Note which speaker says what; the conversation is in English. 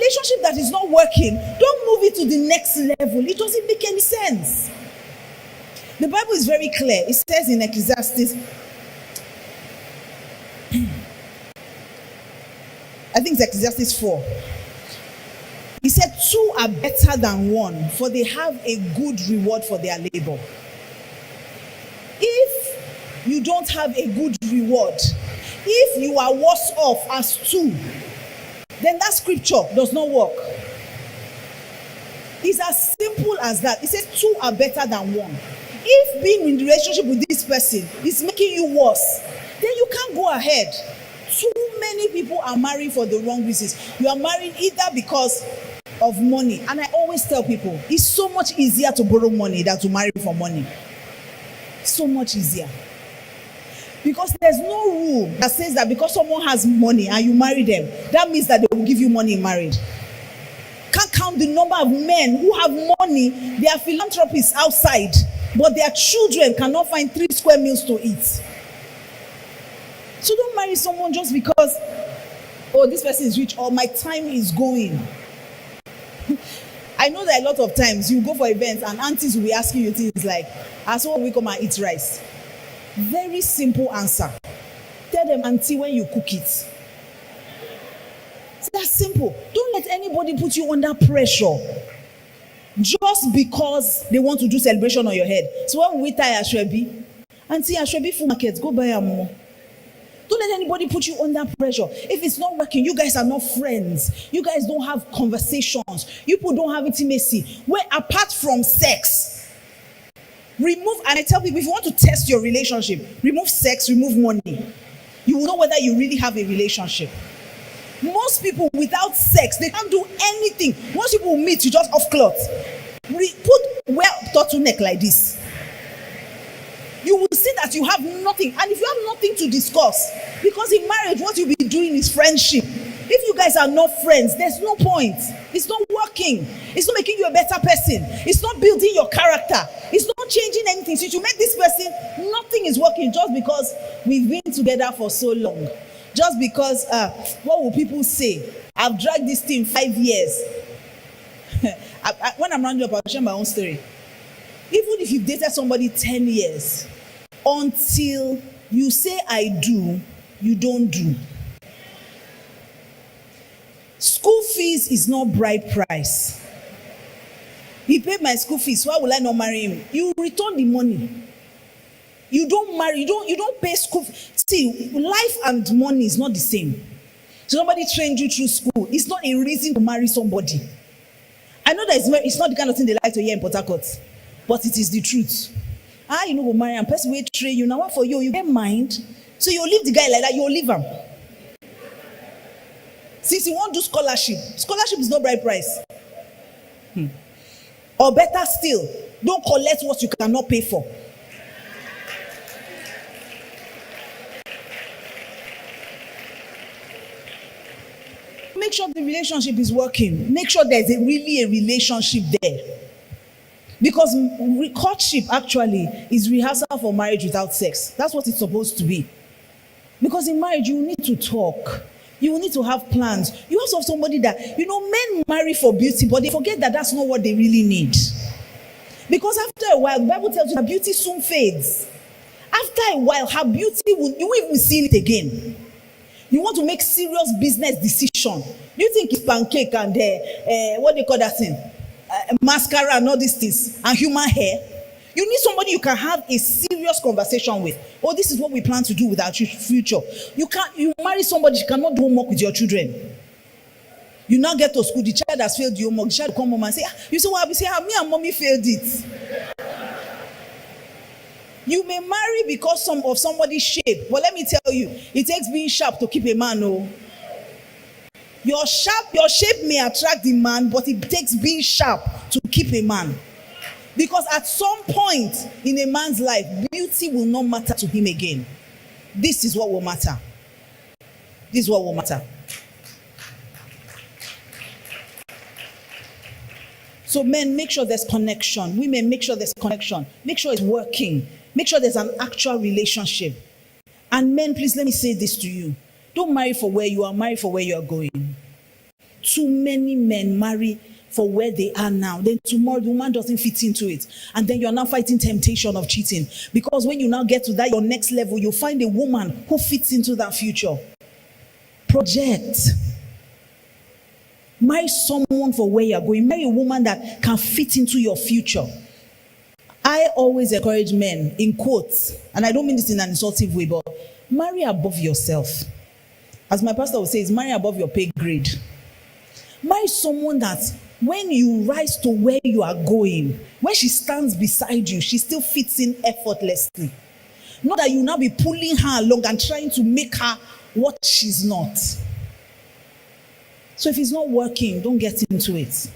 Speaker 1: relationship that is not working, don't move it to the next level. It doesn't make any sense. The Bible is very clear. It says in Ecclesiastes, I think it's Ecclesiastes 4. He said, 2 are better than 1, for they have a good reward for their labor. If you don't have a good reward, if you are worse off as 2, then that scripture does not work. It's as simple as that. It says 2 are better than 1. If being in relationship with this person is making you worse, then you can't go ahead. Too many people are marrying for the wrong reasons. You are marrying either because of money. And I always tell people, it's so much easier to borrow money than to marry for money. So much easier. Because there's no rule that says that because someone has money and you marry them, that means that they will give you money in marriage. Can't count the number of men who have money, they are philanthropists outside, but their children cannot find 3 square meals to eat. So don't marry someone just because, oh, this person is rich or my time is going. I know that a lot of times you go for events and aunties will be asking you things like, as well we come and eat rice. Very simple answer. Tell them, auntie, when you cook it. It's that simple. Don't let anybody put you under pressure just because they want to do celebration on your head. So when we tie Ashwebi, auntie, Ashwebi full market, go buy a more. Don't let anybody put you under pressure. If it's not working, you guys are not friends. You guys don't have conversations. You people don't have intimacy. Where apart from sex, remove, and I tell people, if you want to test your relationship, remove sex, remove money. You will know whether you really have a relationship. Most people without sex, they can't do anything. Once people meet, you just off cloth. Wear turtleneck like this. You will see that you have nothing. And if you have nothing to discuss, because in marriage, what you'll be doing is friendship. If you guys are not friends, there's no point. It's not working. It's not making you a better person. It's not building your character. It's not changing anything. So you make this person, nothing is working just because we've been together for so long. Just because, what will people say? I've dragged this thing 5 years. When I'm rounding up, I'll share my own story. Even if you've dated somebody 10 years, until you say I do, you don't do. School fees is not bride price. He paid my school fees, why will I not marry him? You return the money. You don't marry, you don't pay school. See, life and money is not the same. Somebody trained you through school. It's not a reason to marry somebody. I know that it's not the kind of thing they like to hear in Port Harcourt, but it is the truth. You know, go marry and person will train you. Now what for you? You get mind. So you leave the guy like that, you'll leave him. Since you want to do scholarship is not bride price. Or better still, don't collect what you cannot pay for. Make sure the relationship is working. Make sure there's really a relationship there. Because courtship actually is rehearsal for marriage without sex. That's what it's supposed to be. Because in marriage, you need to talk. You will need to have plans. You also have somebody that, men marry for beauty, but they forget that that's not what they really need. Because after a while, the Bible tells you that beauty soon fades. After a while, her beauty, you won't even see it again. You want to make serious business decision. You think it's pancake and what do you call that thing? Mascara and all these things, and human hair. You need somebody you can have a serious conversation with. Oh, this is what we plan to do with our future. You marry somebody, you cannot do homework with your children. You now get to school, the child has failed your homework. The child come home and say, you see what I say? Me and mommy failed it. You may marry because of somebody's shape, but let me tell you, it takes being sharp to keep a man. Oh. Your shape may attract the man, but it takes being sharp to keep a man. Because at some point in a man's life, beauty will not matter to him again. This is what will matter. This is what will matter. So men, make sure there's connection. Women, make sure there's connection. Make sure it's working. Make sure there's an actual relationship. And men, please let me say this to you. Don't marry for where you are, marry for where you are going. too many men marry for where they are now. Then tomorrow the woman doesn't fit into it. And then you're now fighting temptation of cheating. Because when you now get to that, your next level, you'll find a woman who fits into that future. Project. Marry someone for where you're going. Marry a woman that can fit into your future. I always encourage men, in quotes, and I don't mean this in an insultive way, but marry above yourself. As my pastor would say, is marry above your pay grade. Marry someone that when you rise to where you are going, when she stands beside you, she still fits in effortlessly. Not that you now be pulling her along and trying to make her what she's not. So if it's not working, don't get into it.